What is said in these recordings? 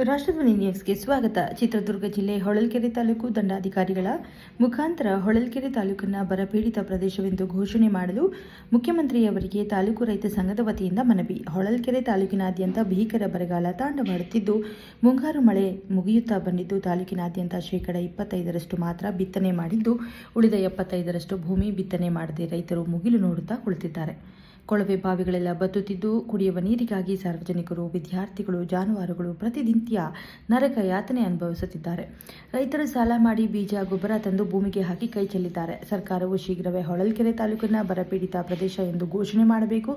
ರಾಷ್ಟ್ರಧ್ವನಿ ನ್ಯೂಸ್ಗೆ ಸ್ವಾಗತ. ಚಿತ್ರದುರ್ಗ ಜಿಲ್ಲೆ ಹೊಳಲ್ಕೆರೆ ತಾಲೂಕು ದಂಡಾಧಿಕಾರಿಗಳ ಮುಖಾಂತರ ಹೊಳಲ್ಕೆರೆ ತಾಲೂಕನ್ನು ಬರಪೀಡಿತ ಪ್ರದೇಶವೆಂದು ಘೋಷಣೆ ಮಾಡಲು ಮುಖ್ಯಮಂತ್ರಿಯವರಿಗೆ ತಾಲೂಕು ರೈತ ಸಂಘದ ವತಿಯಿಂದ ಮನವಿ. ಹೊಳಲ್ಕೆರೆ ತಾಲೂಕಿನಾದ್ಯಂತ ಭೀಕರ ಬರಗಾಲ ತಾಂಡವಾಡುತ್ತಿದ್ದು, ಮುಂಗಾರು ಮಳೆ ಮುಗಿಯುತ್ತಾ ಬಂದಿದ್ದು, ತಾಲೂಕಿನಾದ್ಯಂತ 25% ಮಾತ್ರ ಬಿತ್ತನೆ ಮಾಡಿದ್ದು, ಉಳಿದ 75% ಭೂಮಿ ಬಿತ್ತನೆ ಮಾಡದೆ ರೈತರು ಮುಗಿಲು ನೋಡುತ್ತಾ ಕುಳಿತಿದ್ದಾರೆ. ಕೊಳವೆ ಬಾವಿಗಳೆಲ್ಲ ಬತ್ತುತ್ತಿದ್ದು, ಕುಡಿಯುವ ನೀರಿಗಾಗಿ ಸಾರ್ವಜನಿಕರು, ವಿದ್ಯಾರ್ಥಿಗಳು, ಜಾನುವಾರುಗಳು ಪ್ರತಿನಿತ್ಯ ನರಕ ಯಾತನೆ ಅನುಭವಿಸುತ್ತಿದ್ದಾರೆ. ರೈತರು ಸಾಲ ಮಾಡಿ ಬೀಜ, ಗೊಬ್ಬರ ತಂದು ಭೂಮಿಗೆ ಹಾಕಿ ಕೈ ಚೆಲ್ಲಿದ್ದಾರೆ. ಸರ್ಕಾರವು ಶೀಘ್ರವೇ ಹೊಳಲ್ಕೆರೆ ತಾಲೂಕನ್ನು ಬರಪೀಡಿತ ಪ್ರದೇಶ ಎಂದು ಘೋಷಣೆ ಮಾಡಬೇಕು.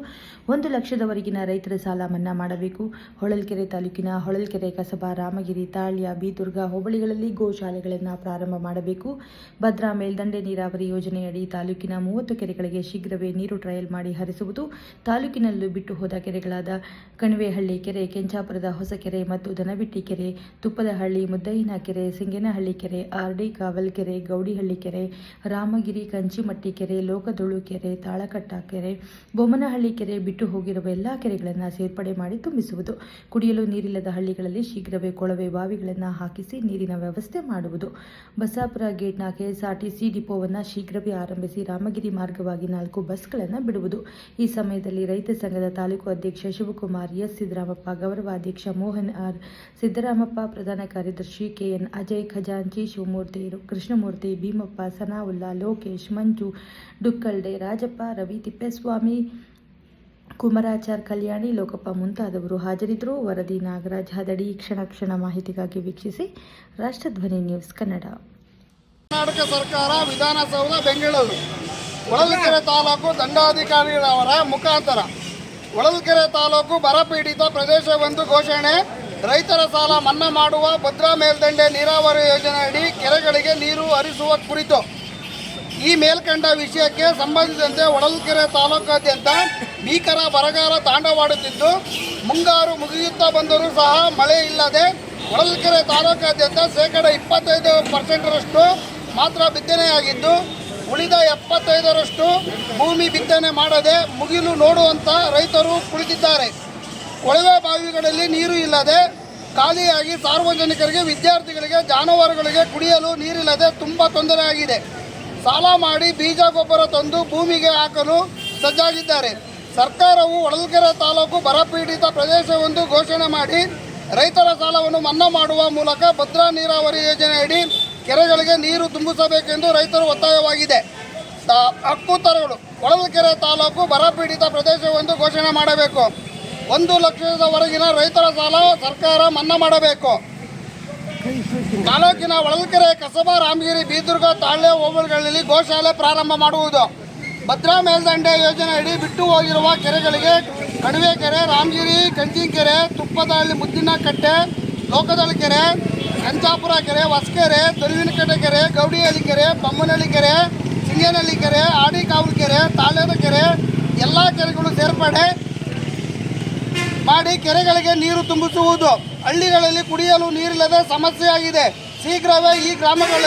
1 ಲಕ್ಷದವರೆಗಿನ ರೈತರ ಸಾಲ ಮನ್ನಾ ಮಾಡಬೇಕು. ಹೊಳಲ್ಕೆರೆ ತಾಲೂಕಿನ ಹೊಳಲ್ಕೆರೆ, ಕಸಬಾ, ರಾಮಗಿರಿ, ತಾಳ್ಯ, ಬೀದುರ್ಗ ಹೋಬಳಿಗಳಲ್ಲಿ ಗೋಶಾಲೆಗಳನ್ನು ಪ್ರಾರಂಭ ಮಾಡಬೇಕು. ಭದ್ರಾ ಮೇಲ್ದಂಡೆ ನೀರಾವರಿ ಯೋಜನೆಯಡಿ ತಾಲೂಕಿನ 30 ಕೆರೆಗಳಿಗೆ ಶೀಘ್ರವೇ ನೀರು ಟ್ರಯಲ್ ಮಾಡಿ ಹರಿಸುವುದು. ತಾಲೂಕಿನಲ್ಲೂ ಬಿಟ್ಟು ಹೋದ ಕೆರೆಗಳಾದ ಕಣಿವೆಹಳ್ಳಿ ಕೆರೆ, ಕೆಂಚಾಪುರದ ಹೊಸಕೆರೆ ಮತ್ತು ದನಬಿಟ್ಟಿ ಕೆರೆ, ತುಪ್ಪದಹಳ್ಳಿ, ಮುದ್ದಯ್ಯನ ಕೆರೆ, ಸಿಂಗೇನಹಳ್ಳಿ ಕೆರೆ, ಆರ್ಡಿ ಕಾವಲ್ ಕೆರೆ, ಗೌಡಿಹಳ್ಳಿ ಕೆರೆ, ರಾಮಗಿರಿ, ಕಂಚಿಮಟ್ಟಿ ಕೆರೆ, ಲೋಕದೊಳು ಕೆರೆ, ತಾಳಕಟ್ಟ ಕೆರೆ, ಬೊಮ್ಮನಹಳ್ಳಿ ಕೆರೆ ಬಿಟ್ಟು ಹೋಗಿರುವ ಎಲ್ಲ ಕೆರೆಗಳನ್ನು ಸೇರ್ಪಡೆ ಮಾಡಿ ತುಂಬಿಸುವುದು. ಕುಡಿಯಲು ನೀರಿಲ್ಲದ ಹಳ್ಳಿಗಳಲ್ಲಿ ಶೀಘ್ರವೇ ಕೊಳವೆ ಬಾವಿಗಳನ್ನು ಹಾಕಿಸಿ ನೀರಿನ ವ್ಯವಸ್ಥೆ ಮಾಡುವುದು. ಬಸಾಪುರ ಗೇಟ್ನ ಕೆಎಸ್ಆರ್ಟಿಸಿ ಡಿಪೋವನ್ನು ಶೀಘ್ರವೇ ಆರಂಭಿಸಿ ರಾಮಗಿರಿ ಮಾರ್ಗವಾಗಿ 4 ಬಸ್ಗಳನ್ನು ಬಿಡುವುದು. ಈ ಸಮಯದಲ್ಲಿ ರೈತ ಸಂಘದ ತಾಲೂಕು ಅಧ್ಯಕ್ಷ ಶಿವಕುಮಾರ್ ಎಸ್, ಸಿದ್ದರಾಮಪ್ಪ, ಗೌರವ ಅಧ್ಯಕ್ಷ ಮೋಹನ್ ಆರ್, ಸಿದ್ದರಾಮಪ್ಪ, ಪ್ರಧಾನ ಕಾರ್ಯದರ್ಶಿ ಕೆಎನ್ ಅಜಯ್, ಖಜಾಂಚಿ ಶಿವಮೂರ್ತಿ, ಕೃಷ್ಣಮೂರ್ತಿ, ಭೀಮಪ್ಪ, ಸನಾವುಲ್ಲಾ, ಲೋಕೇಶ್, ಮಂಜು, ಡುಕ್ಕಲ್ಡೆ, ರಾಜಪ್ಪ, ರವಿ, ತಿಪ್ಪೇಸ್ವಾಮಿ, ಕುಮಾರಾಚಾರ್, ಕಲ್ಯಾಣಿ, ಲೋಕಪ್ಪ ಮುಂತಾದವರು ಹಾಜರಿದ್ದರು. ವರದಿ ನಾಗರಾಜ್ ಹದಡಿ. ಕ್ಷಣ ಮಾಹಿತಿಗಾಗಿ ವೀಕ್ಷಿಸಿ ರಾಷ್ಟ್ರಧ್ವನಿ ನ್ಯೂಸ್ ಕನ್ನಡ. ಕರ್ನಾಟಕ ಸರ್ಕಾರ, ವಿಧಾನಸೌಧ, ಬೆಂಗಳೂರು. ಹೊಳಲ್ಕೆರೆ ತಾಲೂಕು ದಂಡಾಧಿಕಾರಿಯವರ ಮುಖಾಂತರ ಹೊಳಲ್ಕೆರೆ ತಾಲೂಕು ಬರಪೀಡಿತ ಪ್ರದೇಶವೆಂದು ಘೋಷಣೆ, ರೈತರ ಸಾಲ ಮನ್ನಾ ಮಾಡುವ, ಭದ್ರಾ ಮೇಲ್ದಂಡೆ ನೀರಾವರಿ ಯೋಜನೆಯಡಿ ಕೆರೆಗಳಿಗೆ ನೀರು ಹರಿಸುವ ಕುರಿತು ಈ ಮೇಲ್ಕಂಡ ವಿಷಯಕ್ಕೆ ಸಂಬಂಧಿಸಿದಂತೆ ಹೊಳಲ್ಕೆರೆ ತಾಲೂಕಾದ್ಯಂತ ಭೀಕರ ಬರಗಾಲ ತಾಂಡವಾಡುತ್ತಿದ್ದು, ಮುಂಗಾರು ಮುಗಿಯುತ್ತಾ ಬಂದರೂ ಸಹ ಮಳೆ ಇಲ್ಲದೆ ಹೊಳಲ್ಕೆರೆ ತಾಲೂಕಾದ್ಯಂತ 25% ಮಾತ್ರ ಬಿತ್ತನೆಯಾಗಿದ್ದು, ಉಳಿದ 75% ಭೂಮಿ ಬಿತ್ತನೆ ಮಾಡದೆ ಮುಗಿಲು ನೋಡುವಂತ ರೈತರು ಕುಳಿತಿದ್ದಾರೆ. ಕೊಳವೆ ಬಾವಿಗಳಲ್ಲಿ ನೀರು ಇಲ್ಲದೆ ಖಾಲಿಯಾಗಿ ಸಾರ್ವಜನಿಕರಿಗೆ, ವಿದ್ಯಾರ್ಥಿಗಳಿಗೆ, ಜಾನುವಾರುಗಳಿಗೆ ಕುಡಿಯಲು ನೀರಿಲ್ಲದೆ ತುಂಬ ತೊಂದರೆಯಾಗಿದೆ. ಸಾಲ ಮಾಡಿ ಬೀಜ, ಗೊಬ್ಬರ ತಂದು ಭೂಮಿಗೆ ಹಾಕಲು ಸಜ್ಜಾಗಿದ್ದಾರೆ. ಸರ್ಕಾರವು ಹೊಳಲ್ಕೆರೆ ತಾಲೂಕು ಬರಪೀಡಿತ ಪ್ರದೇಶವೆಂದು ಘೋಷಣೆ ಮಾಡಿ ರೈತರ ಸಾಲವನ್ನು ಮನ್ನಾ ಮಾಡುವ ಮೂಲಕ ಭದ್ರಾ ನೀರಾವರಿ ಯೋಜನೆಯಡಿ ಕೆರೆಗಳಿಗೆ ನೀರು ತುಂಬಿಸಬೇಕೆಂದು ರೈತರು ಒತ್ತಾಯವಾಗಿದೆ. ಹಕ್ಕುತ್ತರಗಳು ಹೊಳಲ್ಕೆರೆ ತಾಲೂಕು ಬರಪೀಡಿತ ಪ್ರದೇಶವೆಂದು ಘೋಷಣೆ ಮಾಡಬೇಕು. 1 ಲಕ್ಷದವರೆಗಿನ ರೈತರ ಸಾಲ ಸರ್ಕಾರ ಮನ್ನಾ ಮಾಡಬೇಕು. ತಾಲೂಕಿನ ಹೊಳಲ್ಕೆರೆ, ಕಸಬಾ, ರಾಮಗಿರಿ, ಬೀದುರ್ಗ, ತಾಳ್ಯ ಹೋಬಳಿಗಳಲ್ಲಿ ಗೋಶಾಲೆ ಪ್ರಾರಂಭ ಮಾಡುವುದು. ಭದ್ರಾ ಮೇಲ್ದಂಡೆ ಯೋಜನೆಯಡಿ ಬಿಟ್ಟು ಹೋಗಿರುವ ಕೆರೆಗಳಿಗೆ ಕಣಿವೆ ಕೆರೆ, ರಾಮಗಿರಿ, ಕಂಚಿಕೆರೆ, ತುಪ್ಪದಹಳ್ಳಿ, ಮುದ್ದಿನಕಟ್ಟೆ, ಲೋಕದಳ್ಳಿ ಕೆರೆ, ಕಂಚಾಪುರ ಕೆರೆ, ಹೊಸಕೆರೆ, ದೊರಿವಿನಕಟ್ಟೆ ಕೆರೆ, ಗೌಡಿಹಳ್ಳಿ ಕೆರೆ, ಬೊಮ್ಮನಹಳ್ಳಿ ಕೆರೆ, ಸಿಂಗೇನಹಳ್ಳಿ ಕೆರೆ, ಆಡಿ ಕಾವಲ್ ಕೆರೆ, ತಾಳ್ಯದ ಕೆರೆ ಎಲ್ಲ ಕೆರೆಗಳು ಸೇರ್ಪಡೆ ಮಾಡಿ ಕೆರೆಗಳಿಗೆ ನೀರು ತುಂಬಿಸುವುದು. ಹಳ್ಳಿಗಳಲ್ಲಿ ಕುಡಿಯಲು ನೀರಿಲ್ಲದೆ ಸಮಸ್ಯೆಯಾಗಿದೆ. ಶೀಘ್ರವೇ ಈ ಗ್ರಾಮಗಳಲ್ಲಿ